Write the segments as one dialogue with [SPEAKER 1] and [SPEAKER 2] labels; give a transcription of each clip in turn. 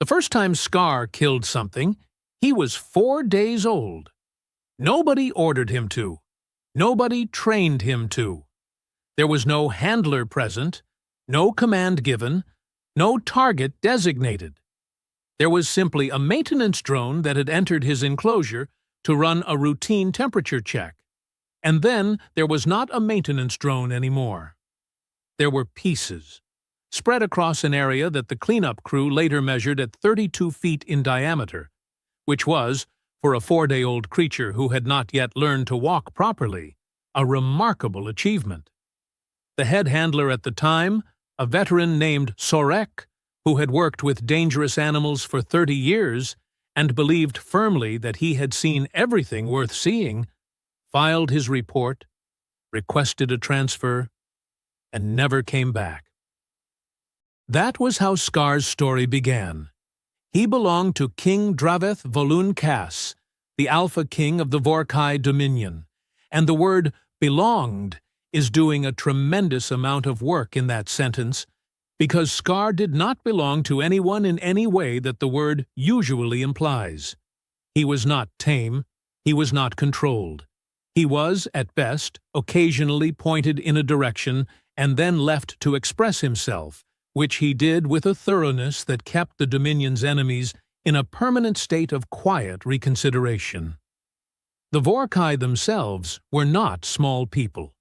[SPEAKER 1] first time Scar killed something, he was 4 days old. Nobody ordered him to. Nobody trained him to. There was no handler present, no command given, no target designated. There was simply a maintenance drone that had entered his enclosure to run a routine temperature check. And then there was not a maintenance drone anymore. There were pieces, spread across an area that the cleanup crew later measured at 32 feet in diameter, which was, for a 4-day-old creature who had not yet learned to walk properly, a remarkable achievement. The head handler at the time, a veteran named Sorek, who had worked with dangerous animals for 30 years and believed firmly that he had seen everything worth seeing, filed his report, requested a transfer, and never came back. That was how Scar's story began. He belonged to King Draveth Volun Cass, the Alpha King of the Vorkai Dominion, and the word belonged is doing a tremendous amount of work in that sentence, because Scar did not belong to anyone in any way that the word usually implies. He was not tame, he was not controlled. He was, at best, occasionally pointed in a direction and then left to express himself, which he did with a thoroughness that kept the Dominion's enemies in a permanent state of quiet reconsideration. The Vorkai themselves were not small people.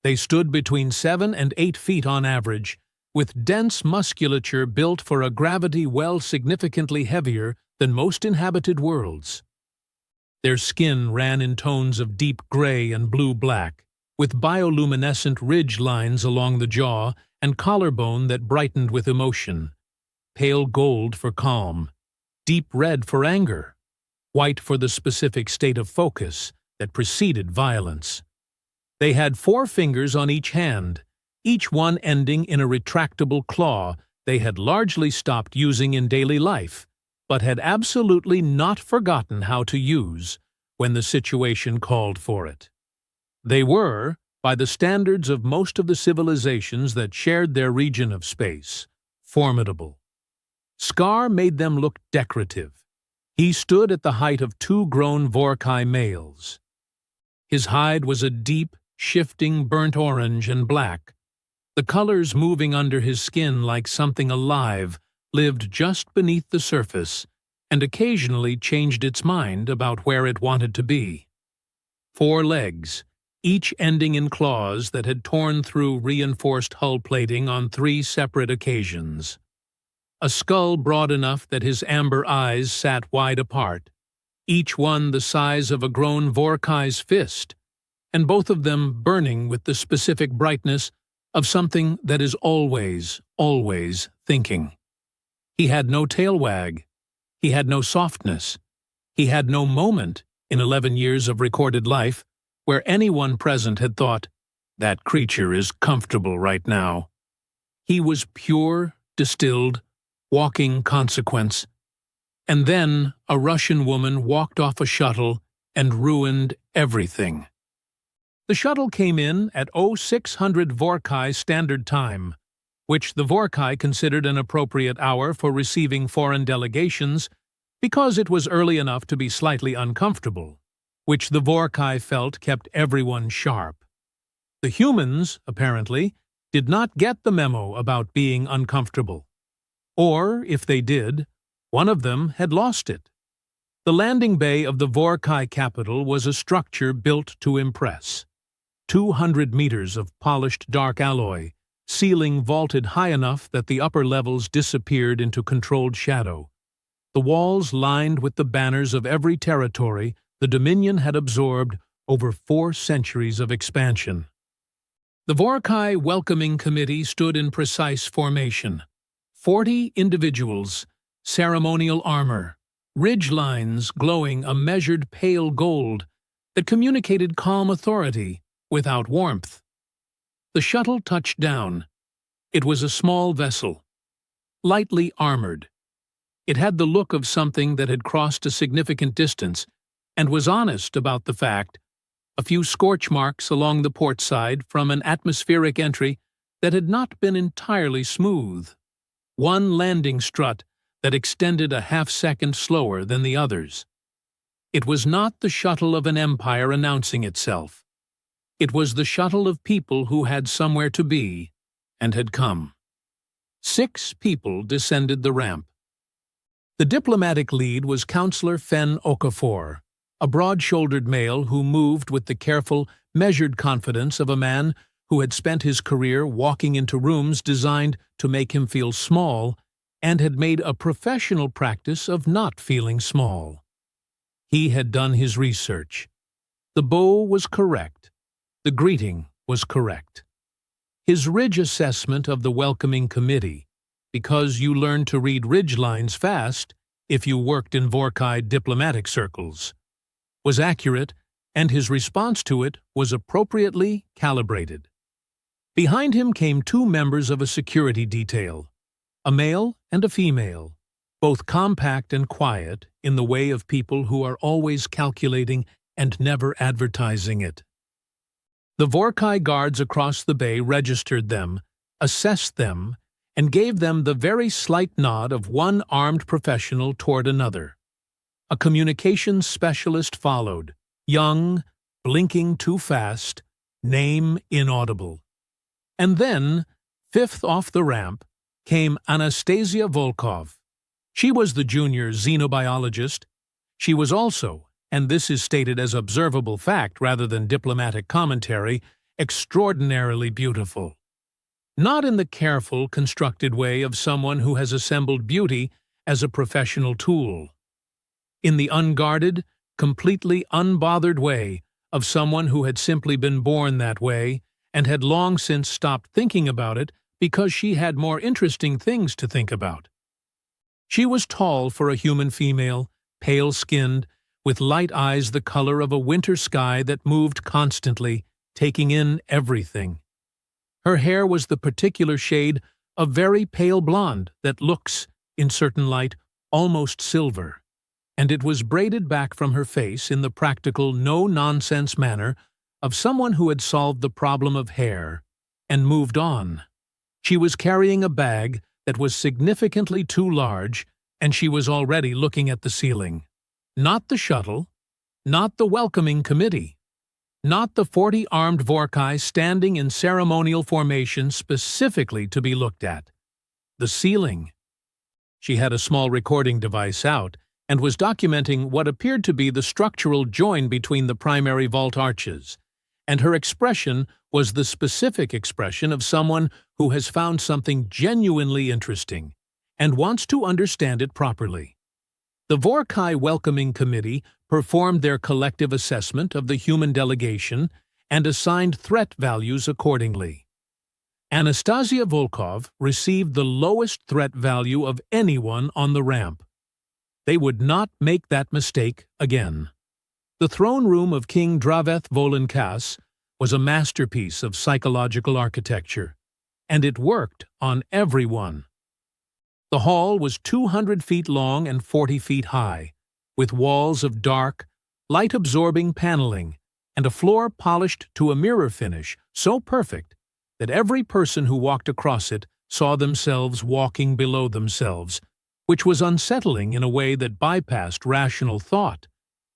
[SPEAKER 1] They stood between 7 and 8 feet on average, with dense musculature built for a gravity well significantly heavier than most inhabited worlds. Their skin ran in tones of deep gray and blue-black, with bioluminescent ridge lines along the jaw and collarbone that brightened with emotion, pale gold for calm, deep red for anger, white for the specific state of focus that preceded violence. They had 4 fingers on each hand, each one ending in a retractable claw they had largely stopped using in daily life, but had absolutely not forgotten how to use when the situation called for it. They were, by the standards of most of the civilizations that shared their region of space, formidable. Scar made them look decorative. He stood at the height of 2 grown Vorkai males. His hide was a deep, shifting burnt orange and black. The colors moving under his skin like something alive lived just beneath the surface and occasionally changed its mind about where it wanted to be. 4 legs, each ending in claws that had torn through reinforced hull plating on 3 separate occasions. A skull broad enough that his amber eyes sat wide apart, each one the size of a grown Vorkai's fist, and both of them burning with the specific brightness of something that is always, always thinking. He had no tail wag. He had no softness. He had no moment in 11 years of recorded life where anyone present had thought, "That creature is comfortable right now." He was pure, distilled, walking consequence. And then a Russian woman walked off a shuttle and ruined everything. The shuttle came in at 0600 Vorkai Standard Time, which the Vorkai considered an appropriate hour for receiving foreign delegations because it was early enough to be slightly uncomfortable, which the Vorkai felt kept everyone sharp. The humans, apparently, did not get the memo about being uncomfortable. Or, if they did, one of them had lost it. The landing bay of the Vorkai capital was a structure built to impress. 200 meters of polished dark alloy, ceiling vaulted high enough that the upper levels disappeared into controlled shadow. The walls lined with the banners of every territory the Dominion had absorbed over 4 centuries of expansion. The Vorkai Welcoming Committee stood in precise formation. 40 individuals, ceremonial armor, ridge lines glowing a measured pale gold that communicated calm authority without warmth. The shuttle touched down. It was a small vessel, lightly armored. It had the look of something that had crossed a significant distance and was honest about the fact, a few scorch marks along the port side from an atmospheric entry that had not been entirely smooth. One landing strut that extended a half-second slower than the others. It was not the shuttle of an empire announcing itself. It was the shuttle of people who had somewhere to be and had come. 6 people descended the ramp. The diplomatic lead was Councillor Fen Okafor, a broad-shouldered male who moved with the careful, measured confidence of a man who had spent his career walking into rooms designed to make him feel small and had made a professional practice of not feeling small. He had done his research. The bow was correct. The greeting was correct. His ridge assessment of the welcoming committee, because you learned to read ridge lines fast if you worked in Vorkai diplomatic circles, was accurate, and his response to it was appropriately calibrated. Behind him came 2 members of a security detail, a male and a female, both compact and quiet in the way of people who are always calculating and never advertising it. The Vorkai guards across the bay registered them, assessed them, and gave them the very slight nod of one armed professional toward another. A communications specialist followed, young, blinking too fast, name inaudible. And then, 5th off the ramp, came Anastasia Volkov. She was the junior xenobiologist. She was also, and this is stated as observable fact rather than diplomatic commentary, extraordinarily beautiful. Not in the careful, constructed way of someone who has assembled beauty as a professional tool. In the unguarded, completely unbothered way of someone who had simply been born that way and had long since stopped thinking about it because she had more interesting things to think about. She was tall for a human female, pale-skinned, with light eyes the color of a winter sky that moved constantly, taking in everything. Her hair was the particular shade of very pale blonde that looks, in certain light, almost silver, and it was braided back from her face in the practical, no-nonsense manner of someone who had solved the problem of hair and moved on. She was carrying a bag that was significantly too large, and she was already looking at the ceiling. Not the shuttle, not the welcoming committee, not the 40 armed Vorkai standing in ceremonial formation specifically to be looked at. The ceiling. She had a small recording device out and was documenting what appeared to be the structural join between the primary vault arches, and her expression was the specific expression of someone who has found something genuinely interesting and wants to understand it properly. The Vorkai Welcoming Committee performed their collective assessment of the human delegation and assigned threat values accordingly. Anastasia Volkov received the lowest threat value of anyone on the ramp. They would not make that mistake again. The throne room of King Draveth Volenkas was a masterpiece of psychological architecture, and it worked on everyone. The hall was 200 feet long and 40 feet high, with walls of dark, light-absorbing paneling and a floor polished to a mirror finish so perfect that every person who walked across it saw themselves walking below themselves, which was unsettling in a way that bypassed rational thought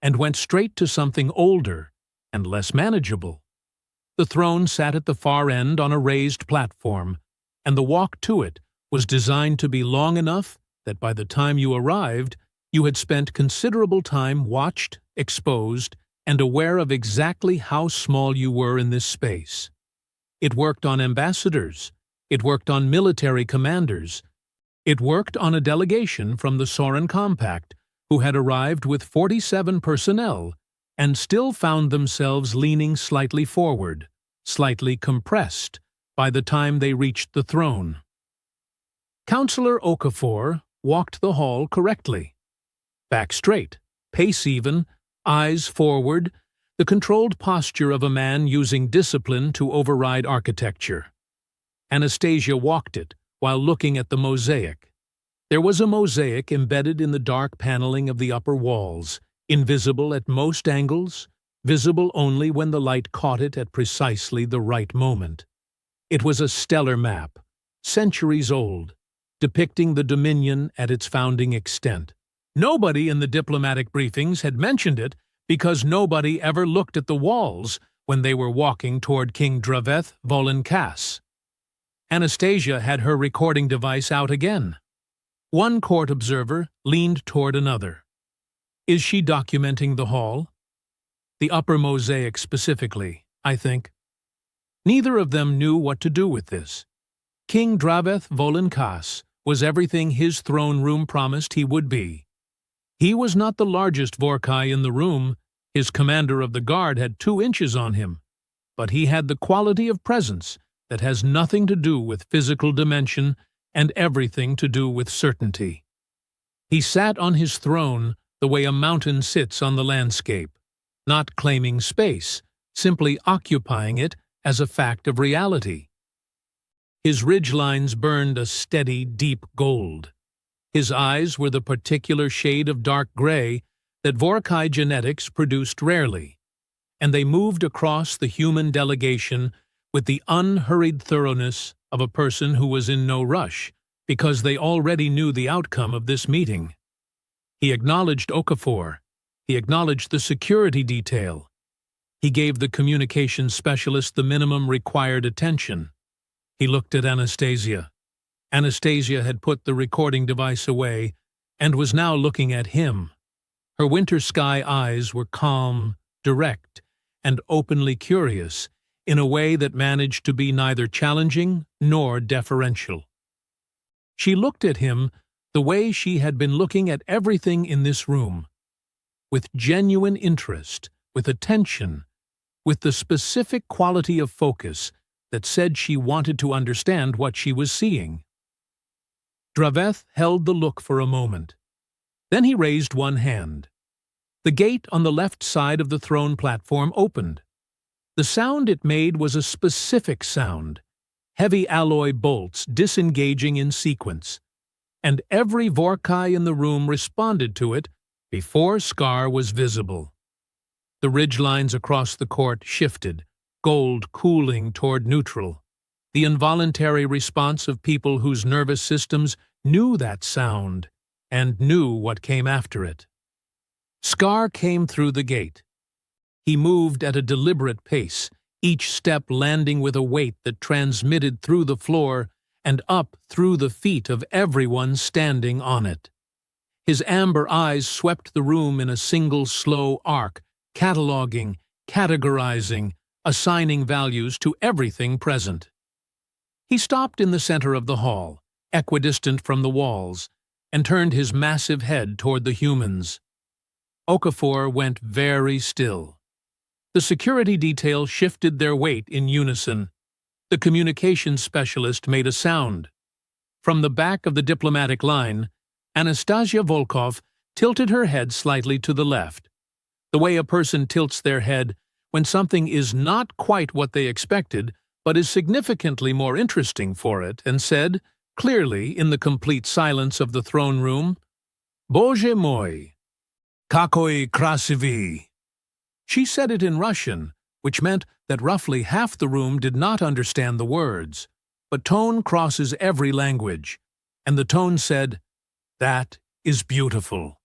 [SPEAKER 1] and went straight to something older and less manageable. The throne sat at the far end on a raised platform, and the walk to it was designed to be long enough that by the time you arrived, you had spent considerable time watched, exposed, and aware of exactly how small you were in this space. It worked on ambassadors. It worked on military commanders. It worked on a delegation from the Sorin Compact who had arrived with 47 personnel and still found themselves leaning slightly forward, slightly compressed, by the time they reached the throne. Councillor Okafor walked the hall correctly. Back straight, pace even, eyes forward, the controlled posture of a man using discipline to override architecture. Anastasia walked it while looking at the mosaic. There was a mosaic embedded in the dark paneling of the upper walls, invisible at most angles, visible only when the light caught it at precisely the right moment. It was a stellar map, centuries old, depicting the Dominion at its founding extent. Nobody in the diplomatic briefings had mentioned it because nobody ever looked at the walls when they were walking toward King Draveth Volenkas. Anastasia had her recording device out again. One court observer leaned toward another. Is she documenting the hall? The upper mosaic specifically, I think. Neither of them knew what to do with this. King Draveth Volenkas was everything his throne room promised he would be. He was not the largest Vorkai in the room. His commander of the guard had 2 inches on him, but he had the quality of presence that has nothing to do with physical dimension and everything to do with certainty. He sat on his throne the way a mountain sits on the landscape, not claiming space, simply occupying it as a fact of reality. His ridgelines burned a steady, deep gold. His eyes were the particular shade of dark gray that Vorkai genetics produced rarely, and they moved across the human delegation with the unhurried thoroughness of a person who was in no rush, because they already knew the outcome of this meeting. He acknowledged Okafor. He acknowledged the security detail. He gave the communications specialist the minimum required attention. He looked at Anastasia. Anastasia had put the recording device away and was now looking at him. Her winter sky eyes were calm, direct, and openly curious in a way that managed to be neither challenging nor deferential. She looked at him the way she had been looking at everything in this room, with genuine interest, with attention, with the specific quality of focus that said she wanted to understand what she was seeing. Draveth held the look for a moment. Then he raised one hand. The gate on the left side of the throne platform opened. The sound it made was a specific sound, heavy alloy bolts disengaging in sequence, and every Vorkai in the room responded to it before Scar was visible. The ridgelines across the court shifted, gold cooling toward neutral, the involuntary response of people whose nervous systems knew that sound and knew what came after it. Scar came through the gate. He moved at a deliberate pace, each step landing with a weight that transmitted through the floor and up through the feet of everyone standing on it. His amber eyes swept the room in a single slow arc, cataloging, categorizing, assigning values to everything present. He stopped in the center of the hall, equidistant from the walls, and turned his massive head toward the humans. Okafor went very still. The security detail shifted their weight in unison. The communications specialist made a sound. From the back of the diplomatic line, Anastasia Volkov tilted her head slightly to the left, the way a person tilts their head when something is not quite what they expected but is significantly more interesting for it, and said, clearly in the complete silence of the throne room, "Bože moi, kakoi krasivi." She said it in Russian, which meant that roughly half the room did not understand the words, but tone crosses every language, and the tone said, "That is beautiful."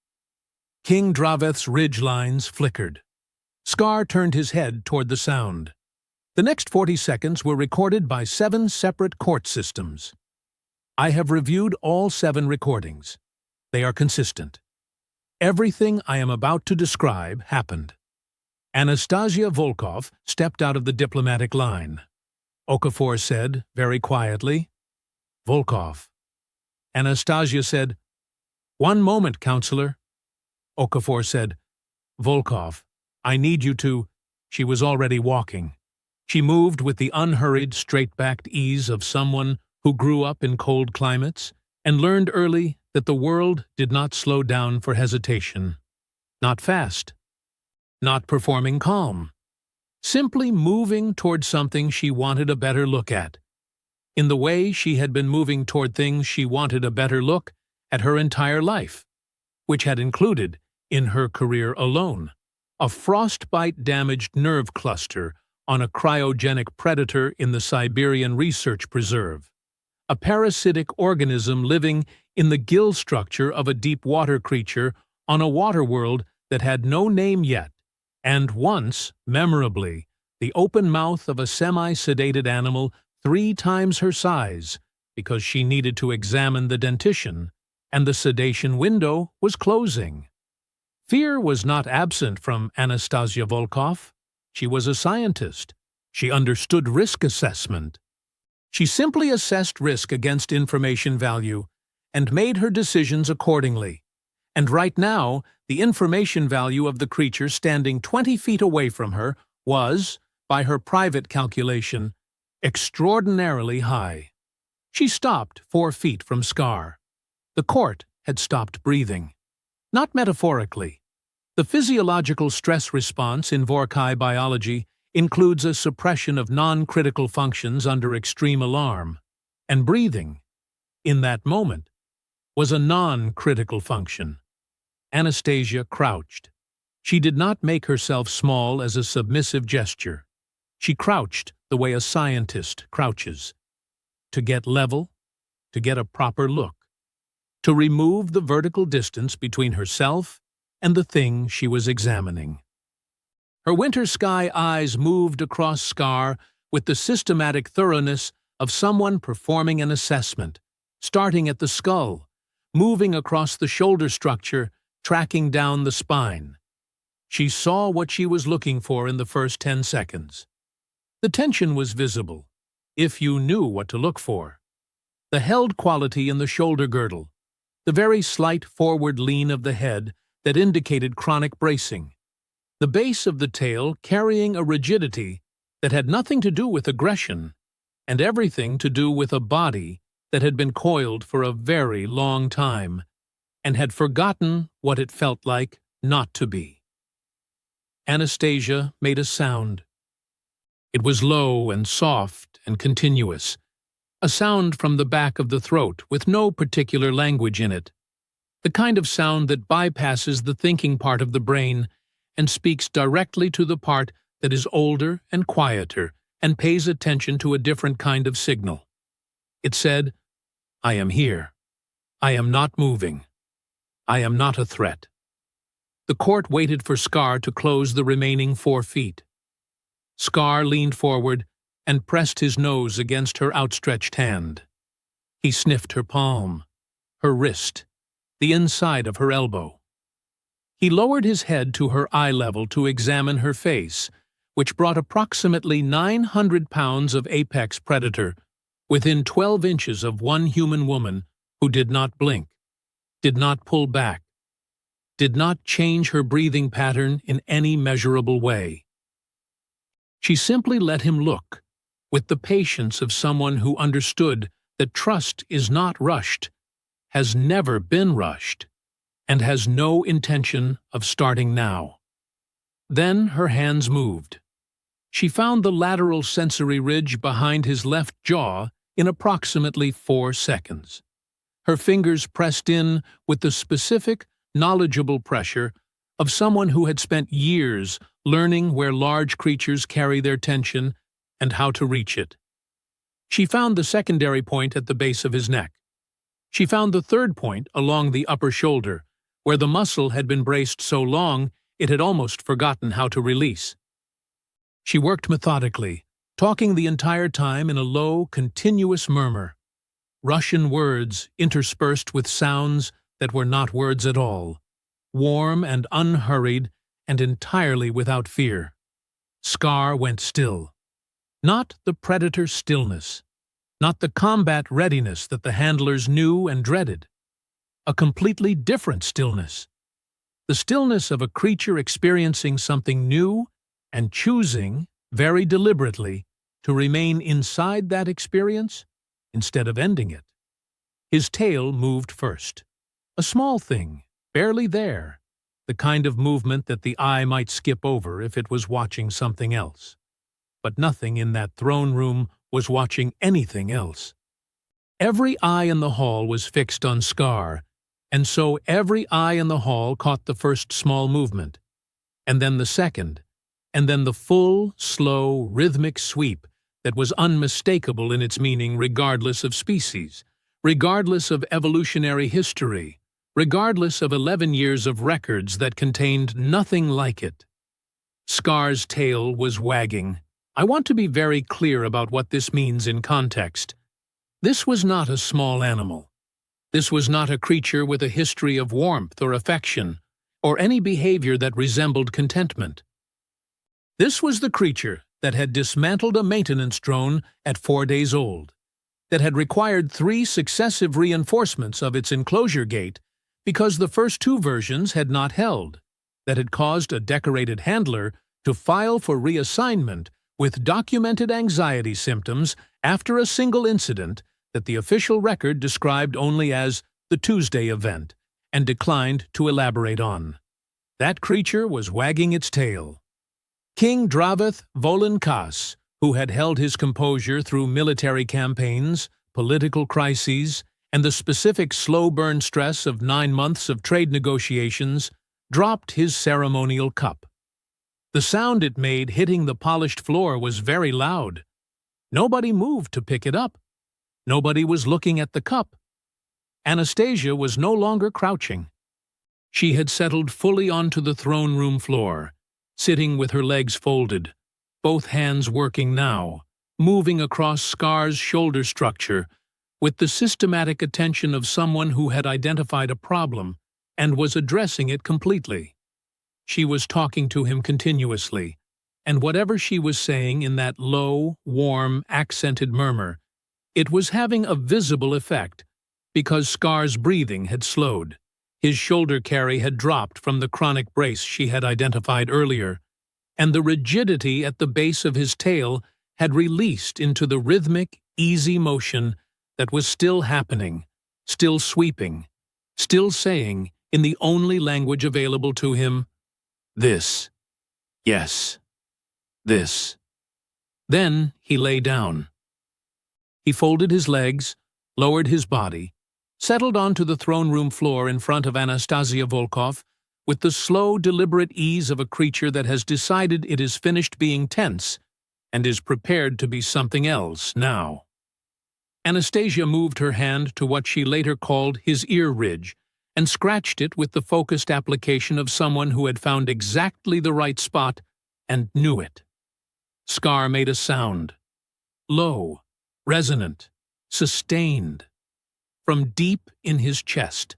[SPEAKER 1] King Draveth's ridgelines flickered. Scar turned his head toward the sound. The next 40 seconds were recorded by 7 separate court systems. I have reviewed all 7 recordings. They are consistent. Everything I am about to describe happened. Anastasia Volkov stepped out of the diplomatic line. Okafor said, very quietly, "Volkov." Anastasia said, "One moment, counselor." Okafor said, "Volkov, I need you to—" She was already walking. She moved with the unhurried, straight-backed ease of someone who grew up in cold climates and learned early that the world did not slow down for hesitation. Not fast. Not performing calm. Simply moving toward something she wanted a better look at. In the way she had been moving toward things she wanted a better look at her entire life, which had included, in her career alone, a frostbite-damaged nerve cluster on a cryogenic predator in the Siberian Research Preserve, a parasitic organism living in the gill structure of a deep-water creature on a water world that had no name yet, and once, memorably, the open mouth of a semi-sedated animal 3 times her size, because she needed to examine the dentition, and the sedation window was closing. Fear was not absent from Anastasia Volkov. She was a scientist. She understood risk assessment. She simply assessed risk against information value and made her decisions accordingly. And right now, the information value of the creature standing 20 feet away from her was, by her private calculation, extraordinarily high. She stopped 4 feet from Scar. The court had stopped breathing. Not metaphorically. The physiological stress response in Vorkai biology includes a suppression of non-critical functions under extreme alarm, and breathing, in that moment, was a non-critical function. Anastasia crouched. She did not make herself small as a submissive gesture. She crouched the way a scientist crouches, to get level, to get a proper look, to remove the vertical distance between herself and the thing she was examining. Her winter sky eyes moved across Scar with the systematic thoroughness of someone performing an assessment, starting at the skull, moving across the shoulder structure, tracking down the spine. She saw what she was looking for in the first 10 seconds. The tension was visible, if you knew what to look for. The held quality in the shoulder girdle, the very slight forward lean of the head that indicated chronic bracing, the base of the tail carrying a rigidity that had nothing to do with aggression and everything to do with a body that had been coiled for a very long time and had forgotten what it felt like not to be. Anastasia made a sound. It was low and soft and continuous, a sound from the back of the throat with no particular language in it, the kind of sound that bypasses the thinking part of the brain and speaks directly to the part that is older and quieter and pays attention to a different kind of signal. It said, "I am here. I am not moving. I am not a threat." The court waited for Scar to close the remaining 4 feet. Scar leaned forward and pressed his nose against her outstretched hand. He sniffed her palm, her wrist, the inside of her elbow. He lowered his head to her eye level to examine her face, which brought approximately 900 pounds of apex predator within 12 inches of one human woman who did not blink, did not pull back, did not change her breathing pattern in any measurable way. She simply let him look, with the patience of someone who understood that trust is not rushed, has never been rushed, and has no intention of starting now. Then her hands moved. She found the lateral sensory ridge behind his left jaw in approximately 4 seconds. Her fingers pressed in with the specific, knowledgeable pressure of someone who had spent years learning where large creatures carry their tension and how to reach it. She found the secondary point at the base of his neck. She found the third point along the upper shoulder, where the muscle had been braced so long it had almost forgotten how to release. She worked methodically, talking the entire time in a low, continuous murmur. Russian words interspersed with sounds that were not words at all, warm and unhurried and entirely without fear. Scar went still. Not the predator stillness, not the combat readiness that the handlers knew and dreaded. A completely different stillness. The stillness of a creature experiencing something new and choosing, very deliberately, to remain inside that experience instead of ending it. His tail moved first. A small thing, barely there, the kind of movement that the eye might skip over if it was watching something else. But nothing in that throne room was watching anything else. Every eye in the hall was fixed on Scar, and so every eye in the hall caught the first small movement, and then the second, and then the full, slow, rhythmic sweep that was unmistakable in its meaning regardless of species, regardless of evolutionary history, regardless of 11 years of records that contained nothing like it. Scar's tail was wagging. I want to be very clear about what this means in context. This was not a small animal. This was not a creature with a history of warmth or affection, or any behavior that resembled contentment. This was the creature that had dismantled a maintenance drone at 4 days old, that had required 3 successive reinforcements of its enclosure gate because the first 2 versions had not held, that had caused a decorated handler to file for reassignment with documented anxiety symptoms after a single incident that the official record described only as the Tuesday event and declined to elaborate on. That creature was wagging its tail. King Draveth Volankas, who had held his composure through military campaigns, political crises, and the specific slow-burn stress of 9 months of trade negotiations, dropped his ceremonial cup. The sound it made hitting the polished floor was very loud. Nobody moved to pick it up. Nobody was looking at the cup. Anastasia was no longer crouching. She had settled fully onto the throne room floor, sitting with her legs folded, both hands working now, moving across Scar's shoulder structure, with the systematic attention of someone who had identified a problem and was addressing it completely. She was talking to him continuously, and whatever she was saying in that low, warm, accented murmur, it was having a visible effect, because Scar's breathing had slowed. His shoulder carry had dropped from the chronic brace she had identified earlier, and the rigidity at the base of his tail had released into the rhythmic, easy motion that was still happening, still sweeping, still saying, in the only language available to him, "This. Yes. This." Then he lay down. He folded his legs, lowered his body, settled onto the throne room floor in front of Anastasia Volkov with the slow, deliberate ease of a creature that has decided it is finished being tense and is prepared to be something else now. Anastasia moved her hand to what she later called his ear ridge and scratched it with the focused application of someone who had found exactly the right spot and knew it. Scar made a sound. Low, resonant, sustained, from deep in his chest.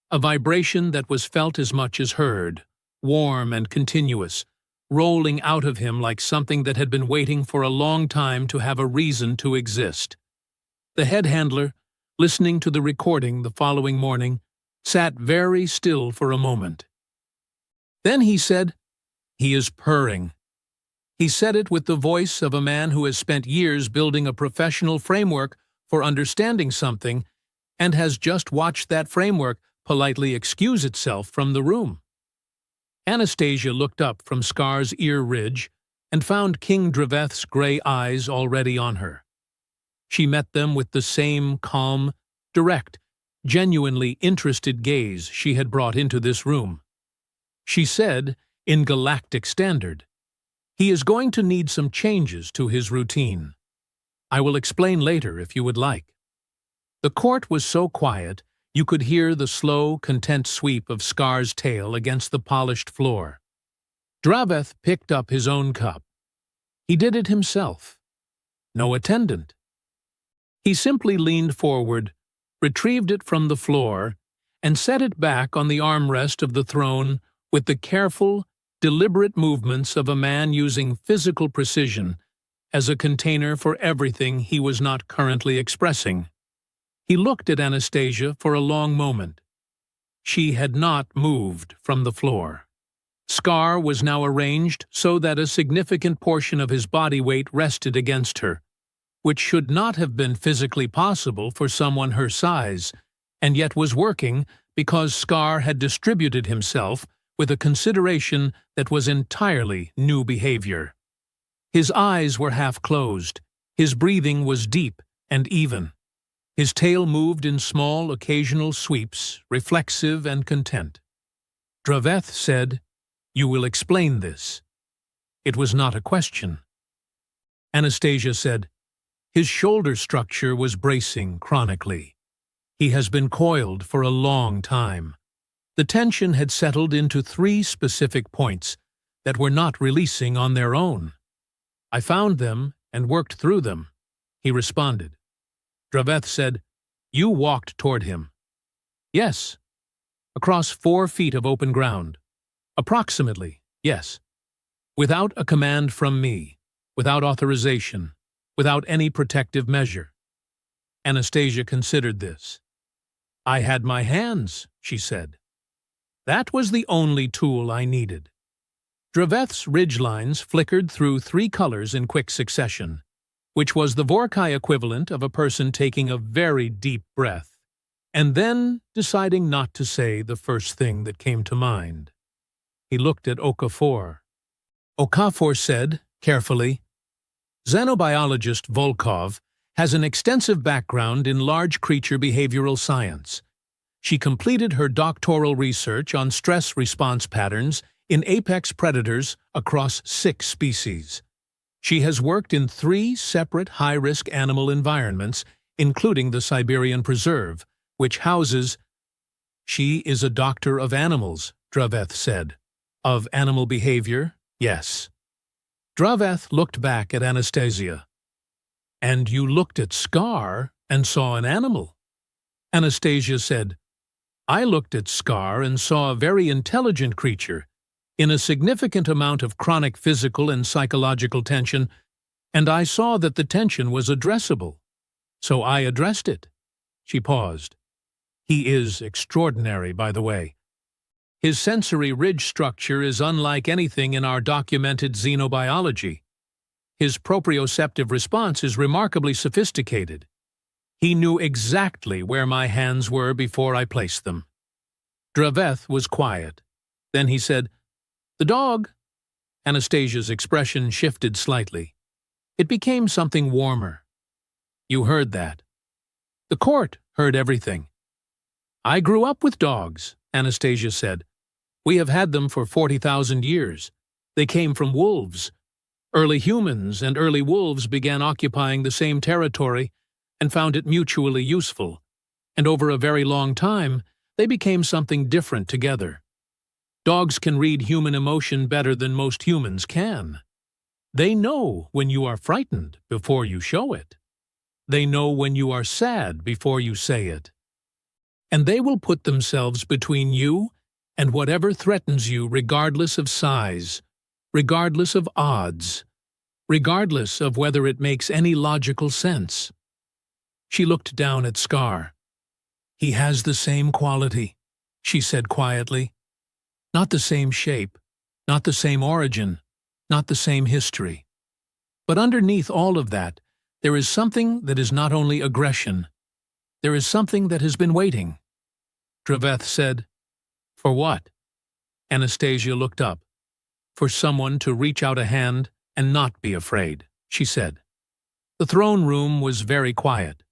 [SPEAKER 1] A vibration that was felt as much as heard, warm and continuous, rolling out of him like something that had been waiting for a long time to have a reason to exist. The head handler, listening to the recording the following morning, sat very still for a moment. Then he said, "He is purring." He said it with the voice of a man who has spent years building a professional framework for understanding something and has just watched that framework politely excuse itself from the room. Anastasia looked up from Scar's ear ridge and found King Draveth's gray eyes already on her. She met them with the same calm, direct, genuinely interested gaze she had brought into this room. She said, in galactic standard, "He is going to need some changes to his routine. I will explain later if you would like." The court was so quiet you could hear the slow, content sweep of Scar's tail against the polished floor. Draveth picked up his own cup. He did it himself. No attendant. He simply leaned forward, retrieved it from the floor, and set it back on the armrest of the throne with the careful, deliberate movements of a man using physical precision as a container for everything he was not currently expressing. He looked at Anastasia for a long moment. She had not moved from the floor. Scar was now arranged so that a significant portion of his body weight rested against her, which should not have been physically possible for someone her size, and yet was working because Scar had distributed himself with a consideration that was entirely new behavior. His eyes were half closed, his breathing was deep and even. His tail moved in small, occasional sweeps, reflexive and content. Draveth said, "You will explain this." It was not a question. Anastasia said, "His shoulder structure was bracing chronically. He has been coiled for a long time." The tension had settled into 3 specific points that were not releasing on their own. "I found them and worked through them," he responded. Draveth said, "You walked toward him." "Yes." "Across 4 feet of open ground." "Approximately, yes." "Without a command from me, without authorization, without any protective measure." Anastasia considered this. "I had my hands," she said. "That was the only tool I needed." Draveth's ridgelines flickered through 3 colors in quick succession, which was the Vorkai equivalent of a person taking a very deep breath, and then deciding not to say the first thing that came to mind. He looked at Okafor. Okafor said, carefully, "Xenobiologist Volkov has an extensive background in large creature behavioral science. She completed her doctoral research on stress response patterns in apex predators across 6 species. She has worked in 3 separate high-risk animal environments, including the Siberian Preserve, which houses—" "She is a doctor of animals," Draveth said. "Of animal behavior, yes." Draveth looked back at Anastasia. "And you looked at Scar and saw an animal?" Anastasia said, "I looked at Scar and saw a very intelligent creature, in a significant amount of chronic physical and psychological tension, and I saw that the tension was addressable. So I addressed it." She paused. "He is extraordinary, by the way. His sensory ridge structure is unlike anything in our documented xenobiology. His proprioceptive response is remarkably sophisticated. He knew exactly where my hands were before I placed them." Draveth was quiet. Then he said, "The dog." Anastasia's expression shifted slightly. It became something warmer. "You heard that." "The court heard everything." "I grew up with dogs," Anastasia said. "We have had them for 40,000 years. They came from wolves. Early humans and early wolves began occupying the same territory and found it mutually useful, and over a very long time, they became something different together. Dogs can read human emotion better than most humans can. They know when you are frightened before you show it. They know when you are sad before you say it. And they will put themselves between you and whatever threatens you regardless of size, regardless of odds, regardless of whether it makes any logical sense." She looked down at Scar. "He has the same quality," she said quietly. "Not the same shape, not the same origin, not the same history. But underneath all of that, there is something that is not only aggression. There is something that has been waiting." Draveth said, "For what?" Anastasia looked up. "For someone to reach out a hand and not be afraid," she said. The throne room was very quiet.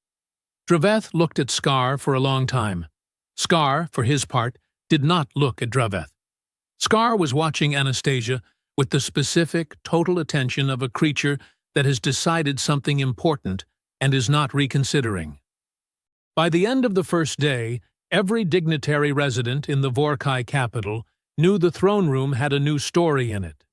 [SPEAKER 1] Draveth looked at Scar for a long time. Scar, for his part, did not look at Draveth. Scar was watching Anastasia with the specific, total attention of a creature that has decided something important and is not reconsidering. By the end of the first day, every dignitary resident in the Vorkai capital knew the throne room had a new story in it.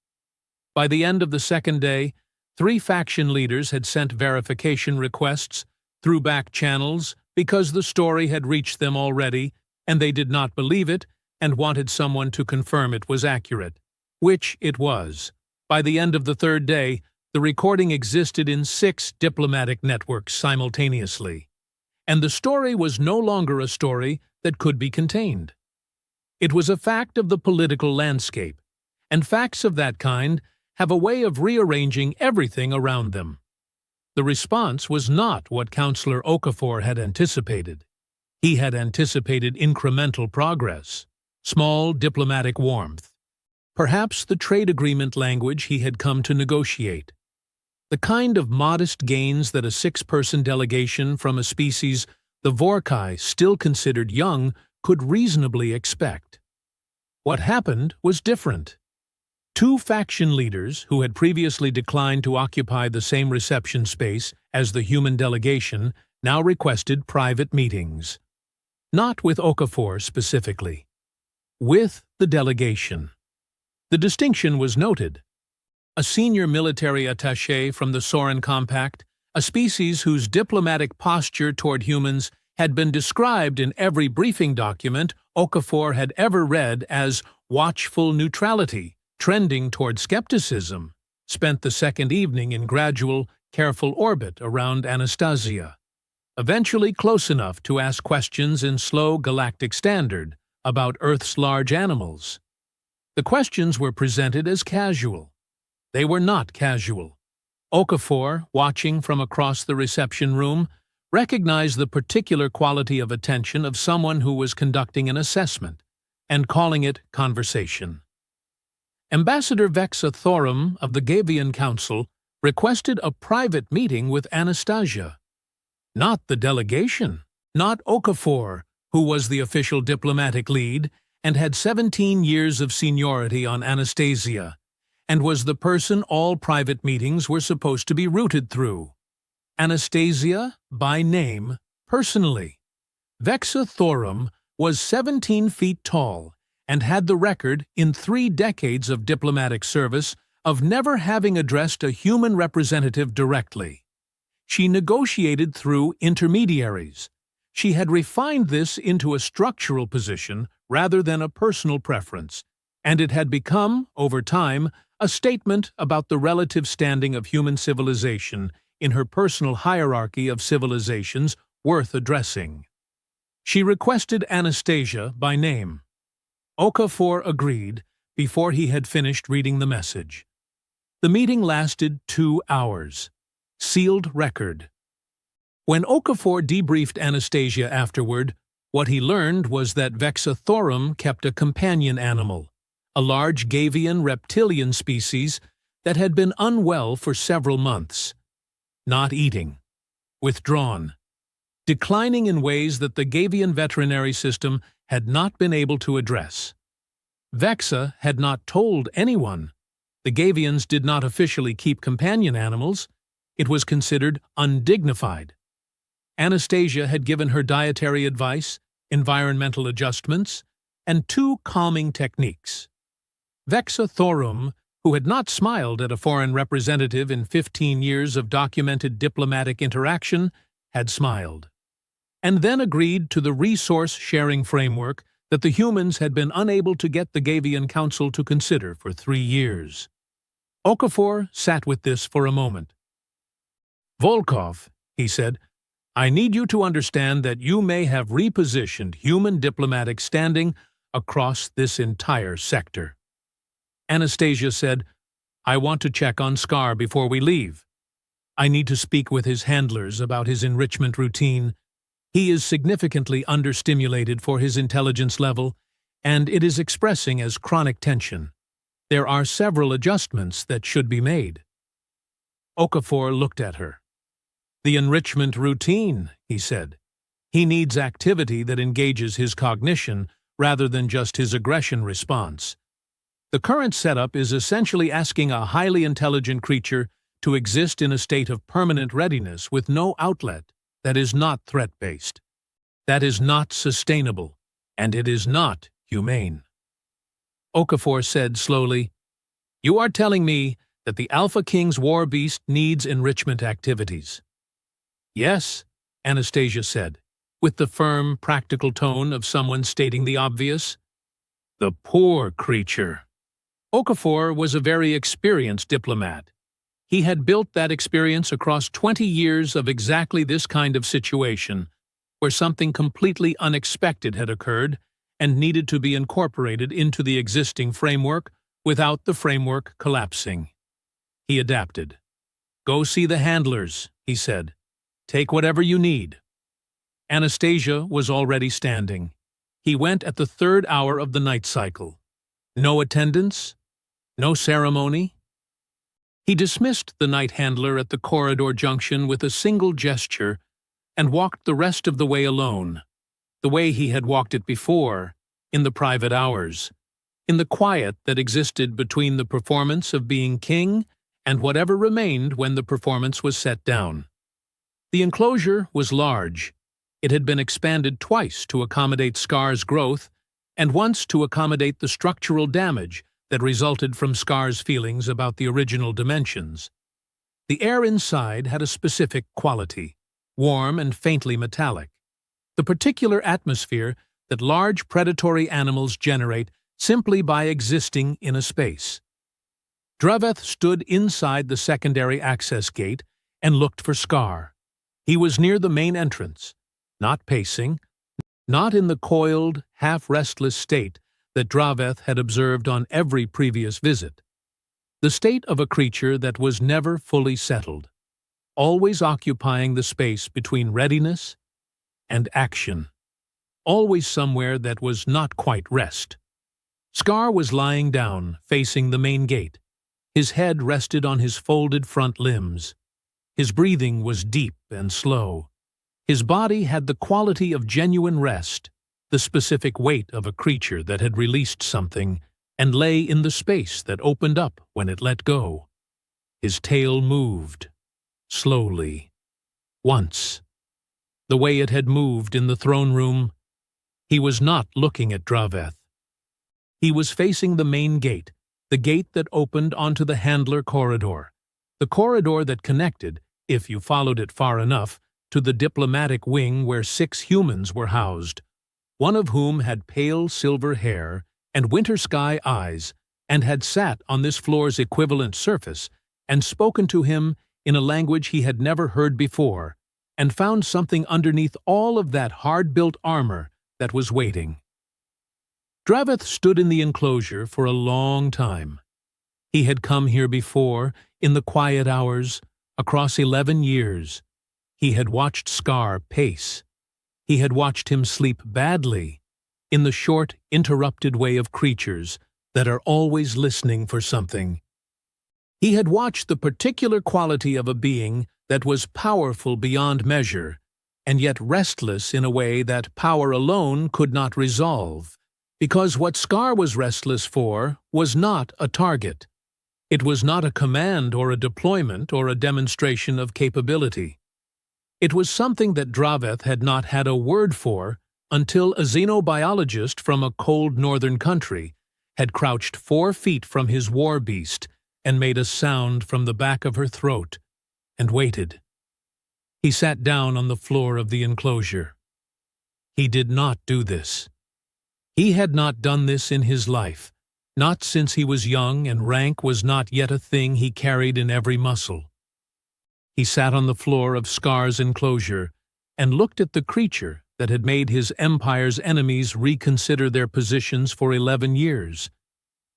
[SPEAKER 1] By the end of the second day, 3 faction leaders had sent verification requests through back channels because the story had reached them already and they did not believe it and wanted someone to confirm it was accurate, which it was. By the end of the third day, the recording existed in 6 diplomatic networks simultaneously, and the story was no longer a story that could be contained. It was a fact of the political landscape, and facts of that kind have a way of rearranging everything around them. The response was not what Councillor Okafor had anticipated. He had anticipated incremental progress, small diplomatic warmth, perhaps the trade agreement language he had come to negotiate, the kind of modest gains that a 6-person delegation from a species the Vorkai, still considered young, could reasonably expect. What happened was different. Two faction leaders who had previously declined to occupy the same reception space as the human delegation now requested private meetings. Not with Okafor specifically. With the delegation. The distinction was noted. A senior military attaché from the Soren Compact, a species whose diplomatic posture toward humans had been described in every briefing document Okafor had ever read as watchful neutrality, trending toward skepticism, spent the second evening in gradual, careful orbit around Anastasia, eventually close enough to ask questions in slow galactic standard about Earth's large animals. The questions were presented as casual. They were not casual. Okafor, watching from across the reception room, recognized the particular quality of attention of someone who was conducting an assessment and calling it conversation. Ambassador Vexa Thorum of the Gavian Council requested a private meeting with Anastasia. Not the delegation, not Okafor, who was the official diplomatic lead and had 17 years of seniority on Anastasia, and was the person all private meetings were supposed to be routed through. Anastasia, by name, personally. Vexa Thorum was 17 feet tall and had the record, in 3 decades of diplomatic service, of never having addressed a human representative directly. She negotiated through intermediaries. She had refined this into a structural position rather than a personal preference, and it had become, over time, a statement about the relative standing of human civilization in her personal hierarchy of civilizations worth addressing. She requested Anastasia by name. Okafor agreed before he had finished reading the message. The meeting lasted 2 hours. Sealed record. When Okafor debriefed Anastasia afterward, what he learned was that Vexa Thorum kept a companion animal, a large Gavian reptilian species that had been unwell for several months. Not eating. Withdrawn. Declining in ways that the Gavian veterinary system had not been able to address. Vexa had not told anyone. The Gavians did not officially keep companion animals. It was considered undignified. Anastasia had given her dietary advice, environmental adjustments, and 2 calming techniques. Vexa Thorum, who had not smiled at a foreign representative in 15 years of documented diplomatic interaction, had smiled, and then agreed to the resource-sharing framework that the humans had been unable to get the Gavian Council to consider for 3 years. Okafor sat with this for a moment. "Volkov," he said, "I need you to understand that you may have repositioned human diplomatic standing across this entire sector." Anastasia said, "I want to check on Scar before we leave. I need to speak with his handlers about his enrichment routine. He is significantly understimulated for his intelligence level, and it is expressing as chronic tension. There are several adjustments that should be made." Okafor looked at her. "The enrichment routine," he said. "He needs activity that engages his cognition rather than just his aggression response. The current setup is essentially asking a highly intelligent creature to exist in a state of permanent readiness with no outlet that is not threat-based. That is not sustainable, and it is not humane." Okafor said slowly, "You are telling me that the Alpha King's war beast needs enrichment activities." "Yes," Anastasia said, with the firm, practical tone of someone stating the obvious. "The poor creature." Okafor was a very experienced diplomat. He had built that experience across 20 years of exactly this kind of situation, where something completely unexpected had occurred and needed to be incorporated into the existing framework without the framework collapsing. He adapted. "Go see the handlers," he said. "Take whatever you need." Anastasia was already standing. He went at the 3rd hour of the night cycle. No attendance, no ceremony. He dismissed the night handler at the corridor junction with a single gesture and walked the rest of the way alone, the way he had walked it before, in the private hours. in the quiet that existed between the performance of being king and whatever remained when the performance was set down. The enclosure was large. It had been expanded twice to accommodate Scar's growth and once to accommodate the structural damage that resulted from Scar's feelings about the original dimensions. The air inside had a specific quality, warm and faintly metallic, the particular atmosphere that large predatory animals generate simply by existing in a space. Draveth stood inside the secondary access gate and looked for Scar. He was near the main entrance, not pacing, not in the coiled, half-restless state that Draveth had observed on every previous visit. The state of a creature that was never fully settled, always occupying the space between readiness and action, always somewhere that was not quite rest. Scar was lying down, facing the main gate. His head rested on his folded front limbs. His breathing was deep and slow. His body had the quality of genuine rest, the specific weight of a creature that had released something and lay in the space that opened up when it let go. His tail moved, slowly, once. The way it had moved in the throne room. He was not looking at Draveth. He was facing the main gate, the gate that opened onto the handler corridor, the corridor that connected, if you followed it far enough, to the diplomatic wing where 6 humans were housed, one of whom had pale silver hair and winter sky eyes, and had sat on this floor's equivalent surface and spoken to him in a language he had never heard before, and found something underneath all of that hard-built armor that was waiting. Draveth stood in the enclosure for a long time. He had come here before, in the quiet hours, across 11 years. He had watched Scar pace. He had watched him sleep badly, in the short, interrupted way of creatures that are always listening for something. He had watched the particular quality of a being that was powerful beyond measure, and yet restless in a way that power alone could not resolve, because what Scar was restless for was not a target. It was not a command or a deployment or a demonstration of capability. It was something that Draveth had not had a word for until a xenobiologist from a cold northern country had crouched 4 feet from his war beast and made a sound from the back of her throat, and waited. He sat down on the floor of the enclosure. He did not do this. He had not done this in his life, not since he was young and rank was not yet a thing he carried in every muscle. He sat on the floor of Scar's enclosure and looked at the creature that had made his empire's enemies reconsider their positions for 11 years,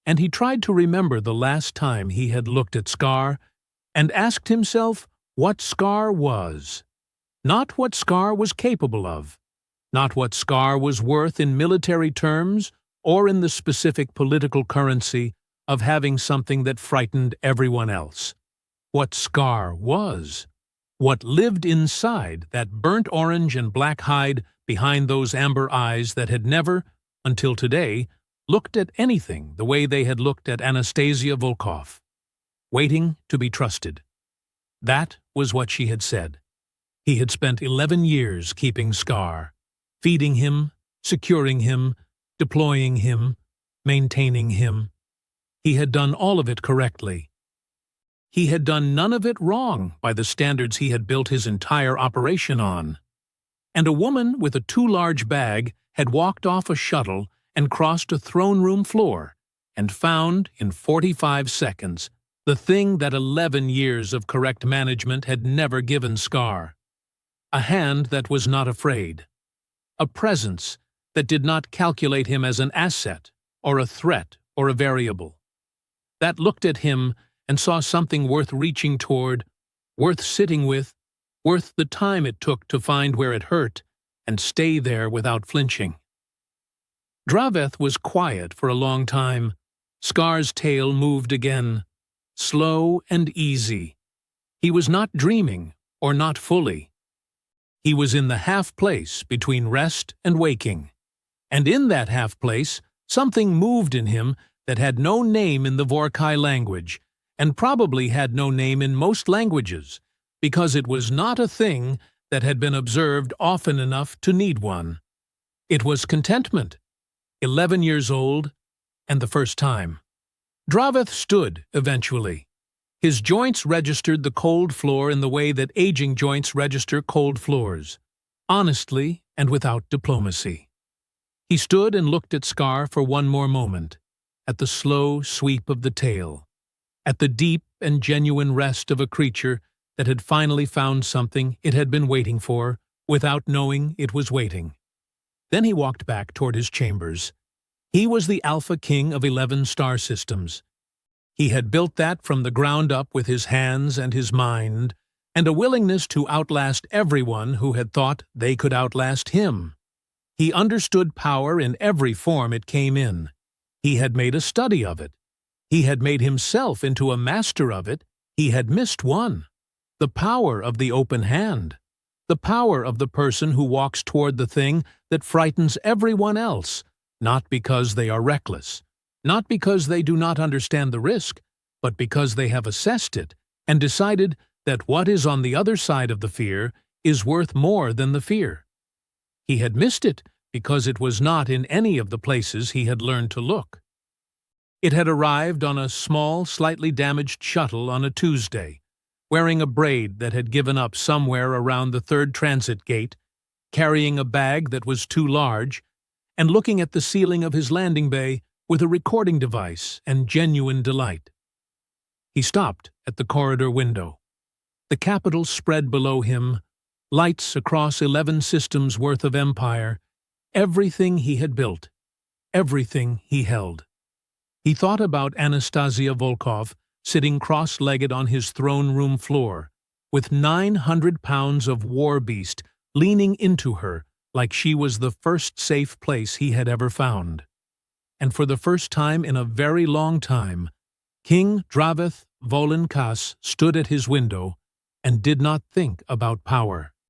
[SPEAKER 1] and he tried to remember the last time he had looked at Scar and asked himself what Scar was, not what Scar was capable of, not what Scar was worth in military terms or in the specific political currency of having something that frightened everyone else. What Scar was, what lived inside that burnt orange and black hide behind those amber eyes that had never, until today, looked at anything the way they had looked at Anastasia Volkov, waiting to be trusted. That was what she had said. He had spent 11 years keeping Scar, feeding him, securing him, deploying him, maintaining him. He had done all of it correctly. He had done none of it wrong by the standards he had built his entire operation on. And a woman with a too large bag had walked off a shuttle and crossed a throne room floor and found, in 45 seconds, the thing that 11 years of correct management had never given Scar. A hand that was not afraid. A presence that did not calculate him as an asset or a threat or a variable. That looked at him and saw something worth reaching toward, worth sitting with, worth the time it took to find where it hurt and stay there without flinching. Draveth was quiet for a long time. Scar's tail moved again, slow and easy. He was not dreaming, or not fully. He was in the half place between rest and waking, and in that half place, Something moved in him that had no name in the Vorkai language, and probably had no name in most languages, because it was not a thing that had been observed often enough to need one. It was contentment, 11 years old, and the first time. Draveth stood, eventually. His joints registered the cold floor in the way that aging joints register cold floors, honestly and without diplomacy. He stood and looked at Scar for one more moment, at the slow sweep of the tail, at the deep and genuine rest of a creature that had finally found something it had been waiting for, without knowing it was waiting. Then he walked back toward his chambers. He was the Alpha King of 11 star systems. He had built that from the ground up with his hands and his mind, and a willingness to outlast everyone who had thought they could outlast him. He understood power in every form it came in. He had made a study of it. He had made himself into a master of it. He had missed one. The power of the open hand. The power of the person who walks toward the thing that frightens everyone else, not because they are reckless, not because they do not understand the risk, but because they have assessed it and decided that what is on the other side of the fear is worth more than the fear. He had missed it because it was not in any of the places he had learned to look. It had arrived on a small, slightly damaged shuttle on a Tuesday, wearing a braid that had given up somewhere around the 3rd transit gate, carrying a bag that was too large, and looking at the ceiling of his landing bay with a recording device and genuine delight. He stopped at the corridor window. The capital spread below him, lights across 11 systems worth of empire, everything he had built, everything he held. He thought about Anastasia Volkov sitting cross-legged on his throne room floor, with 900 pounds of war beast leaning into her like she was the first safe place he had ever found. And for the first time in a very long time, King Draveth Volan Kas stood at his window and did not think about power.